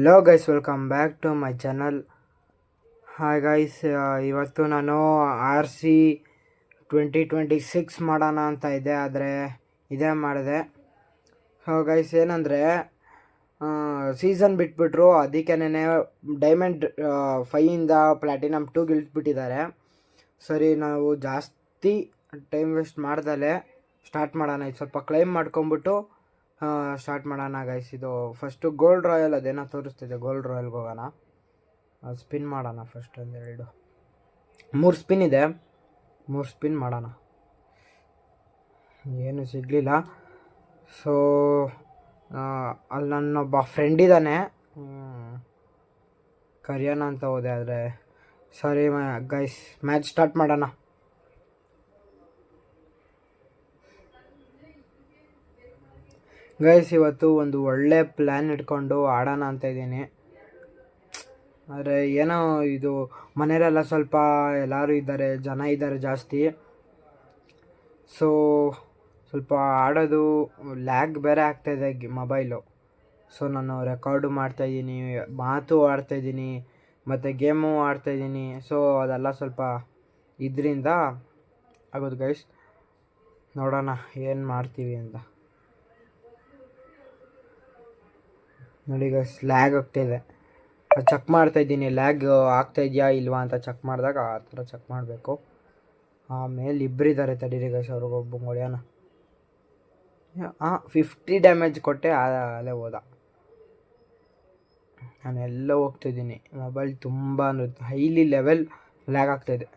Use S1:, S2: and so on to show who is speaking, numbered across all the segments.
S1: Hello guys, welcome back to my channel. Hi guys, ಇವತ್ತು ನಾನು RC 2026 ಮಾಡೋಣ ಅಂತ ಇದ್ದೆ, ಆದರೆ ಇದೇ ಮಾಡಿದೆ. ಗೈಸ್ ಏನಂದರೆ ಸೀಸನ್ ಬಿಟ್ಬಿಟ್ರು, ಅದಕ್ಕೇನೆ ಡೈಮಂಡ್ 5ಇಂದ ಪ್ಲ್ಯಾಟಿನಮ್ 2ಗೆ ಇಳಿಸ್ಬಿಟ್ಟಿದ್ದಾರೆ. ಸರಿ, ನಾವು ಜಾಸ್ತಿ ಟೈಮ್ ವೇಸ್ಟ್ ಮಾಡ್ದಲೇ ಸ್ಟಾರ್ಟ್ ಮಾಡೋಣ. ಇದು ಸ್ವಲ್ಪ ಕ್ಲೈಮ್ ಮಾಡ್ಕೊಂಬಿಟ್ಟು ಸ್ಟಾರ್ಟ್ ಮಾಡೋಣ ಗೈಸ್. ಇದು ಫಸ್ಟು ಗೋಲ್ಡ್ ರಾಯಲ್ ಅದೇನೋ ತೋರಿಸ್ತಿದೆ, ಗೋಲ್ಡ್ ರಾಯಲ್ಗೆ ಹೋಗೋಣ. ಸ್ಪಿನ್ ಮಾಡೋಣ. ಫಸ್ಟ್ 3 ಸ್ಪಿನ್ ಇದೆ, 3 ಸ್ಪಿನ್ ಮಾಡೋಣ. ಏನು ಸಿಗಲಿಲ್ಲ. ಸೊ ಅಲ್ಲಿ ನನ್ನೊಬ್ಬ ಫ್ರೆಂಡ್ ಇದ್ದಾನೆ, ಕರಿಯೋಣ ಅಂತ ಹೋದೆ, ಆದರೆ ಸರಿ ಗೈಸ್, ಮ್ಯಾಚ್ ಸ್ಟಾರ್ಟ್ ಮಾಡೋಣ. ಗೈಸ್ ಇವತ್ತು ಒಂದು ಒಳ್ಳೆ ಪ್ಲ್ಯಾನ್ ಇಟ್ಕೊಂಡು ಆಡೋಣ ಅಂತ ಇದ್ದೀನಿ. ಆದರೆ ಏನೋ ಇದು ಮನೆಯಲ್ಲೆಲ್ಲ ಸ್ವಲ್ಪ ಎಲ್ಲರೂ ಇದ್ದಾರೆ, ಜನ ಇದ್ದಾರೆ ಜಾಸ್ತಿ. ಸೊ ಸ್ವಲ್ಪ ಆಡೋದು ಲ್ಯಾಗ್ ಬೇರೆ ಆಗ್ತಾಯಿದೆ ಮೊಬೈಲು. ಸೊ ನಾನು ರೆಕಾರ್ಡು ಮಾಡ್ತಾಯಿದ್ದೀನಿ, ಮಾತು ಆಡ್ತಾಯಿದ್ದೀನಿ, ಮತ್ತು ಗೇಮು ಆಡ್ತಾಯಿದ್ದೀನಿ. ಸೊ ಅದೆಲ್ಲ ಸ್ವಲ್ಪ ಇದರಿಂದ ಆಗೋದು ಗೈಸ್. ನೋಡೋಣ ಏನು ಮಾಡ್ತೀವಿ ಅಂತ. ನೋಡಿ ಗೈಸ್, ಲ್ಯಾಗ್ ಆಗ್ತಾಯಿದೆ. ಚೆಕ್ ಮಾಡ್ತಾಯಿದ್ದೀನಿ ಲ್ಯಾಗ್ ಆಗ್ತಾಯಿದೆಯಾ ಇಲ್ವಾ ಅಂತ. ಚೆಕ್ ಮಾಡಿದಾಗ ಆ ಥರ ಚೆಕ್ ಮಾಡಬೇಕು. ಆಮೇಲೆ ಇಬ್ಬರಿದ್ದಾರೆ, ತಡೀರಿ ಗೈಸ್, ಅವ್ರಿಗೊಬ್ಬ ಹೊಡೆಯೋಣ. 50 ಡ್ಯಾಮೇಜ್ ಕೊಟ್ಟೆ, ಅಲ್ಲೇ ಹೋದ. ನಾನೆಲ್ಲ ಹೋಗ್ತಾಯಿದ್ದೀನಿ, ಮೊಬೈಲ್ ತುಂಬ ಹೈಲಿ ಲೆವೆಲ್ ಲ್ಯಾಗ್ ಆಗ್ತಾಯಿದೆ.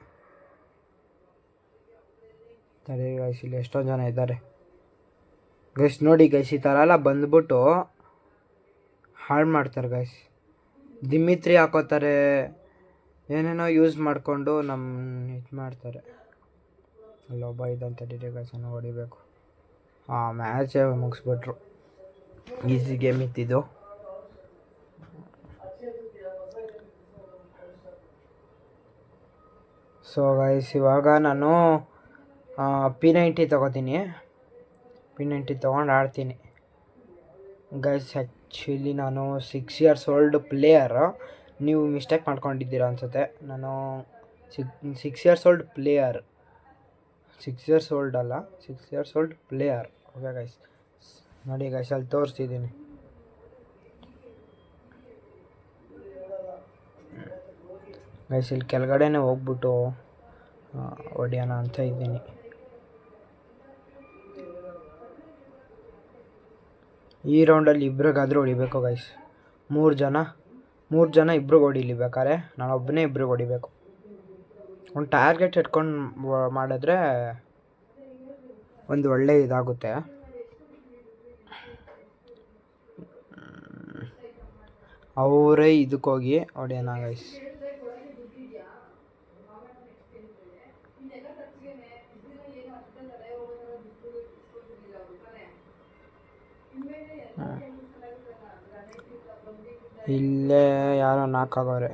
S1: ತಡೀರಿ ಗೈಸ್, ಇಲ್ಲಿ ಎಷ್ಟೊಂದು ಜನ ಇದ್ದಾರೆ ಗೈಸ್. ನೋಡಿ ಗೈಸ್, ಈ ಥರ ಎಲ್ಲ ಬಂದ್ಬಿಟ್ಟು ಹಾಳು ಮಾಡ್ತಾರೆ ಗೈಸ್. ದಿಮಿತ್ರಿ ಹಾಕೋತಾರೆ, ಏನೇನೋ ಯೂಸ್ ಮಾಡಿಕೊಂಡು ನಮ್ಮ ಇದು ಮಾಡ್ತಾರೆ. ಅಲ್ಲೊಬ್ಬ ಇದ್ದಂತ ತಡೀರಿ ಗೈಸ್, ನಾವು ಹೊಡಿಬೇಕು. ಮ್ಯಾಚೇ ಮುಗಿಸ್ಬಿಟ್ರು. ಈಸಿ ಗೇಮ್ ಇತ್ತಿದ್ದು. ಸೊ ಗೈಸ್, ಇವಾಗ ನಾನು P90 ತೊಗೋತೀನಿ. P90 ತೊಗೊಂಡು ಆಡ್ತೀನಿ ಗೈಸ್. ಆ್ಯಕ್ಚುಲಿ ನಾನು 6 ಇಯರ್ಸ್ ಓಲ್ಡ್ ಪ್ಲೇಯರ್. ನೀವು ಮಿಸ್ಟೇಕ್ ಮಾಡ್ಕೊಂಡಿದ್ದೀರಾ ಅನಿಸುತ್ತೆ. ನಾನು 6 years old player, 6 years old ಅಲ್ಲ, 6 years old player. Okay guys, ನೋಡಿ ಗೈಸ್, ಅಲ್ಲಿ ತೋರಿಸ್ತಿದ್ದೀನಿ. ಗೈಸ್, ಇಲ್ಲಿ ಕೆಳಗಡೆನೇ ಹೋಗ್ಬಿಟ್ಟು ಹೊಡಿಯೋಣ ಅಂತ ಇದ್ದೀನಿ. ಈ ರೌಂಡಲ್ಲಿ ಇಬ್ರಿಗಾದರೂ ಹೊಡಿಬೇಕು ಗೈಸ್. 3 ಜನ ಇಬ್ರಿಗೆ ಹೊಡಿಲಿ ಬೇಕಾದ್ರೆ. ನಾನೊಬ್ಬನೇ ಇಬ್ರಿಗೆ ಹೊಡಿಬೇಕು. ಒಂದು ಟಾರ್ಗೆಟ್ ಇಟ್ಕೊಂಡು ಮಾಡಿದ್ರೆ ಒಂದು ಒಳ್ಳೆ ಇದಾಗುತ್ತೆ. ಅವರೇ ಇದಕ್ಕೋಗಿ ಹೊಡೆಯೋಣ ಗೈಸ್. ಇಲ್ಲೇ ಯಾರೋ ನಾಕಾಗವ್ರೆ.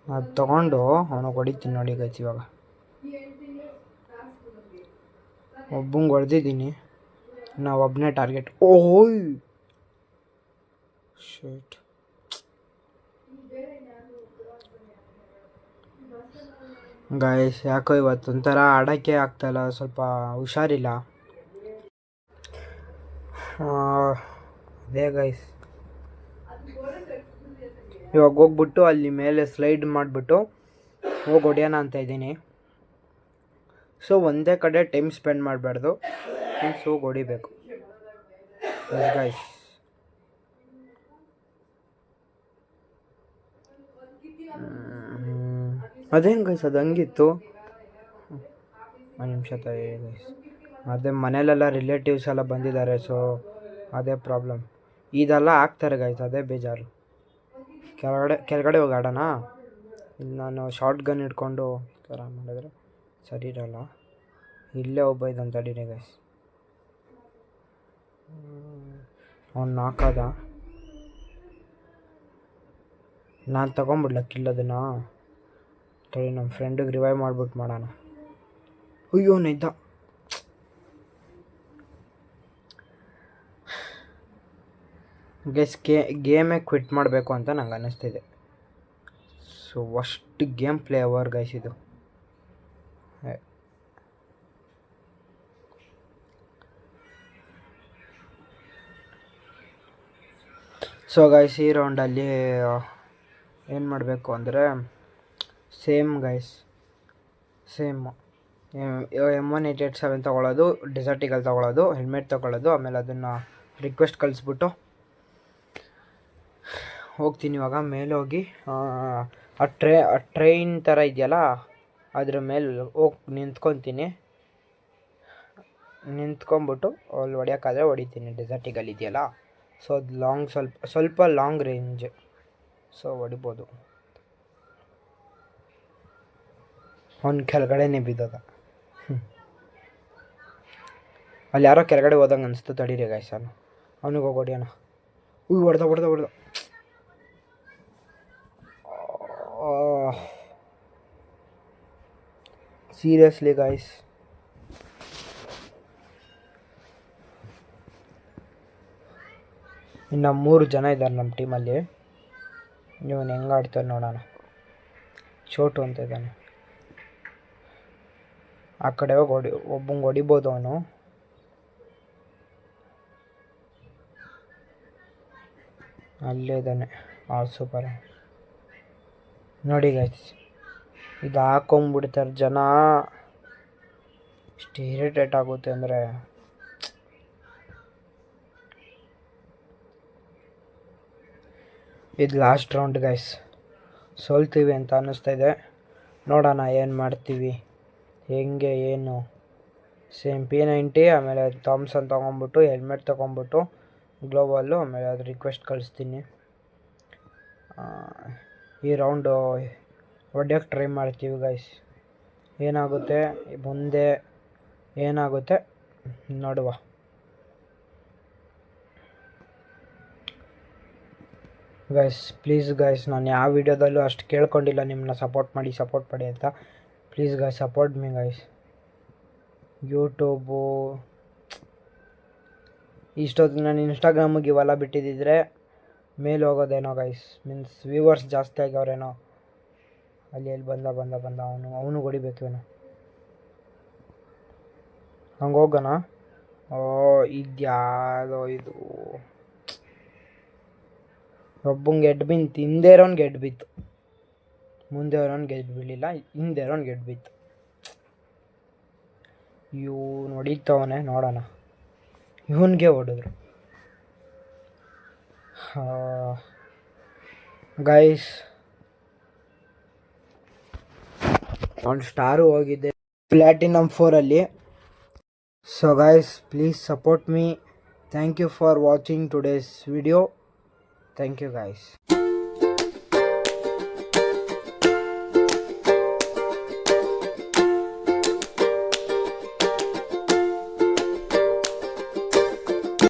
S1: ಅದು ತೊಗೊಂಡು ಅವನಿಗೆ ಹೊಡಿತೀನಿ ನೋಡಿ ಗೈಸ್. ಇವಾಗ ಒಬ್ಬಂಗೆ ಹೊಡೆದಿದ್ದೀನಿ, ನಾವು ಒಬ್ಬನೇ ಟಾರ್ಗೆಟ್. ಓಯ್ ಶೇಟ್. ಗೈಸ್, ಯಾಕೋ ಇವತ್ತೊಂಥರ ಆಡೋಕ್ಕೆ ಆಗ್ತಾಯಿಲ್ಲ, ಸ್ವಲ್ಪ ಹುಷಾರಿಲ್ಲ. ಅದೇ ಗೈಸ್, ಇವಾಗ ಹೋಗ್ಬಿಟ್ಟು ಅಲ್ಲಿ ಮೇಲೆ ಸ್ಲೈಡ್ ಮಾಡಿಬಿಟ್ಟು ಹೋಗಿ ಹೊಡೆಯೋಣ ಅಂತ ಇದ್ದೀನಿ. ಸೊ ಒಂದೇ ಕಡೆ ಟೈಮ್ ಸ್ಪೆಂಡ್ ಮಾಡಬಾರ್ದು, ಹೋಗಿ ಹೊಡಿಬೇಕು ಗೈಸ್. ಅದೇನು ಗೈಸ್, ಅದು ಹಂಗಿತ್ತು. ಒಂದು ನಿಮಿಷ ತಗೊಳ್ಳಿ ಗೈಸ್. ಅದೇ ಮನೇಲೆಲ್ಲ ರಿಲೇಟಿವ್ಸ್ ಎಲ್ಲ ಬಂದಿದ್ದಾರೆ, ಸೊ ಅದೇ ಪ್ರಾಬ್ಲಮ್. ಇದೆಲ್ಲ ಆಗ್ತಾರೆ ಗೈಸ್, ಅದೇ ಬೇಜಾರು. ಕೆಳಗಡೆ ಹೋಗಿ ಆಡೋಣ. ಇಲ್ಲಿ ನಾನು ಶಾರ್ಟ್ ಗನ್ ಇಟ್ಕೊಂಡು ಥರ ಮಾಡಿದ್ರೆ ಸರಿ ಇರೋಲ್ಲ. ಇಲ್ಲೇ ಒಬ್ಬ ಇದ್ದಾನೆ, ತಡೀರಿ ಗೈಸ್. ಅವ್ನು ನಾಲ್ಕದ. ನಾನು ತೊಗೊಂಬಿಡ್ಲಕ್ಕಿಲ್ಲದನ್ನು. ತಡಿ, ನಮ್ಮ ಫ್ರೆಂಡಿಗೆ ರಿವೈವ್ ಮಾಡ್ಬಿಟ್ಟು ಮಾಡೋಣ. ಅಯ್ಯೋ, ನಿದ್ದ. ಗೈಸ್ ಗೇಮೇ ಕ್ವಿಟ್ ಮಾಡಬೇಕು ಅಂತ ನಂಗೆ ಅನ್ನಿಸ್ತಿದೆ. ಸೊ ಅಷ್ಟು ಗೇಮ್ ಪ್ಲೇ ಅವರ್ ಗೈಸ್ ಇದು. ಸೊ ಗೈಸ್ ಈ ರೌಂಡಲ್ಲಿ ಏನು ಮಾಡಬೇಕು ಅಂದರೆ ಸೇಮ್ ಗೈಸ್ ಸೇಮು M1887 ತೊಗೊಳ್ಳೋದು, ಡೆಸರ್ಟ್ ಈಗಲ್ ತೊಗೊಳ್ಳೋದು, ಹೆಲ್ಮೆಟ್ ತೊಗೊಳ್ಳೋದು, ಆಮೇಲೆ ಅದನ್ನು ರಿಕ್ವೆಸ್ಟ್ ಕಳಿಸ್ಬಿಟ್ಟು ಹೋಗ್ತೀನಿ. ಇವಾಗ ಮೇಲೆ ಹೋಗಿ ಆ ಟ್ರೈನ್ ಥರ ಇದೆಯಲ್ಲ ಅದ್ರ ಮೇಲೆ ಹೋಗಿ ನಿಂತ್ಕೊತೀನಿ. ನಿಂತ್ಕೊಂಬಿಟ್ಟು ಅಲ್ಲಿ ಹೊಡಿಯೋಕ್ಕಾದ್ರೆ ಹೊಡಿತೀನಿ. ಡೆಸರ್ಟ್ ಈಗಲ್ ಇದೆಯಲ್ಲ, ಸೊ ಅದು ಲಾಂಗ್ ಸ್ವಲ್ಪ ಲಾಂಗ್ ರೇಂಜ್, ಸೊ ಹೊಡಿಬೋದು. ಅವ್ನು ಕೆಳಗಡೆನೇ ಬಿದ್ದೋದ. ಅಲ್ಲಿ ಯಾರೋ ಕೆಳಗಡೆ ಹೋದಂಗೆ ಅನಿಸ್ತು. ತಡೀರಿ ಗಾಯ್ಸ್, ಅವನಿಗೆ ಹೋಗಿ ಹೊಡಿಯೋಣ. ಹೊಡೆದ ಸೀರಿಯಸ್ಲಿ ಗಾಯ್ಸ್, ಇನ್ನು 3 ಜನ ಇದ್ದಾರೆ ನಮ್ಮ ಟೀಮಲ್ಲಿ. ಇವನು ಹೆಂಗೆ ಆಡ್ತಾರೆ ನೋಡೋಣ. ಚೋಟು ಅಂತ ಇದ್ದಾನೆ. ಆ ಕಡೆ ಹೋಗಿ ಒಬ್ಬಂಗೆ ಹೊಡಿಬೋದು ಅವನು. ಅಲ್ಲೇ ಇದ್ದಾನೆ. ಸೂಪರ್. ನೋಡಿ ಗೈಸ್, ಇದು ಹಾಕೊಂಬಿಡ್ತಾರೆ ಜನ. ಇಷ್ಟು ಇರಿಟೇಟ್ ಆಗುತ್ತೆ ಅಂದರೆ. ಇದು ಲಾಸ್ಟ್ ರೌಂಡ್ ಗೈಸ್. ಸೋಲ್ತೀವಿ ಅಂತ ಅನ್ನಿಸ್ತಾ ಇದೆ. ನೋಡೋಣ ಏನು ಮಾಡ್ತೀವಿ, ಹೆಂಗೆ ಏನು. ಸೇಮ್ P90, ಆಮೇಲೆ ಥಾಮ್ಸನ್ ತೊಗೊಂಬಿಟ್ಟು, ಹೆಲ್ಮೆಟ್ ತೊಗೊಂಬಿಟ್ಟು, ಗ್ಲೋಬಲ್ಲು, ಆಮೇಲೆ ಅದು ರಿಕ್ವೆಸ್ಟ್ ಕಳಿಸ್ತೀನಿ. ಈ ರೌಂಡು ಹೊಡ್ಯೋಕ್ಕೆ ಟ್ರೈ ಮಾಡ್ತೀವಿ ಗೈಸ್. ಏನಾಗುತ್ತೆ ಮುಂದೆ ಏನಾಗುತ್ತೆ ನೋಡುವ. ಗೈಸ್ ಪ್ಲೀಸ್ ಗೈಸ್, ನಾನು ಯಾವ ವಿಡಿಯೋದಲ್ಲೂ ಅಷ್ಟು ಕೇಳ್ಕೊಂಡಿಲ್ಲ ನಿಮ್ಮನ್ನ ಸಪೋರ್ಟ್ ಮಾಡಿ ಅಂತ. Please guys support me guys. YouTube ಇಷ್ಟೊತ್ತು ನಾನು ಇನ್ಸ್ಟಾಗ್ರಾಮಿಗೆ ಇವೆಲ್ಲ ಬಿಟ್ಟಿದ್ದಿದ್ರೆ ಮೇಲೆ ಹೋಗೋದೇನೋ ಗೈಸ್. ಮೀನ್ಸ್ ವ್ಯೂವರ್ಸ್ ಜಾಸ್ತಿ ಆಗ್ಯವ್ರೇನೋ. ಅಲ್ಲಿ ಎಲ್ಲಿ ಬಂದ ಅವನು ಹೊಡಿಬೇಕು ಇವನು. ಹಂಗೆ ಹೋಗೋಣ. ಇದ್ಯಾವುದೋ ಇದು. ಒಬ್ಬಂಗೆ ಎಡ್ ಬಿತ್ತು. ಹಿಂದೆ ಇರೋನ್ಗೆ ಎಡ್ ಬಿತ್ತು. ಮುಂದೆ ಇರೋನ್ಗೆ ಎಡ್ ಬೀಳಿಲ್ಲ, ಹಿಂದೆ ಇರೋನ್ಗೆ ಎಡ್ ಬಿತ್ತು. ಇವನು ಹೊಡಿತವನೆ, ನೋಡೋಣ. ಇವನಿಗೆ ಹೊಡೆದ್ರು ಗೈಸ್. ಒಂದು ಸ್ಟಾರು ಹೋಗಿದೆ ಪ್ಲ್ಯಾಟಿನಮ್ 4ಅಲ್ಲಿ. So guys please support me. Thank you for watching today's video. Thank you guys.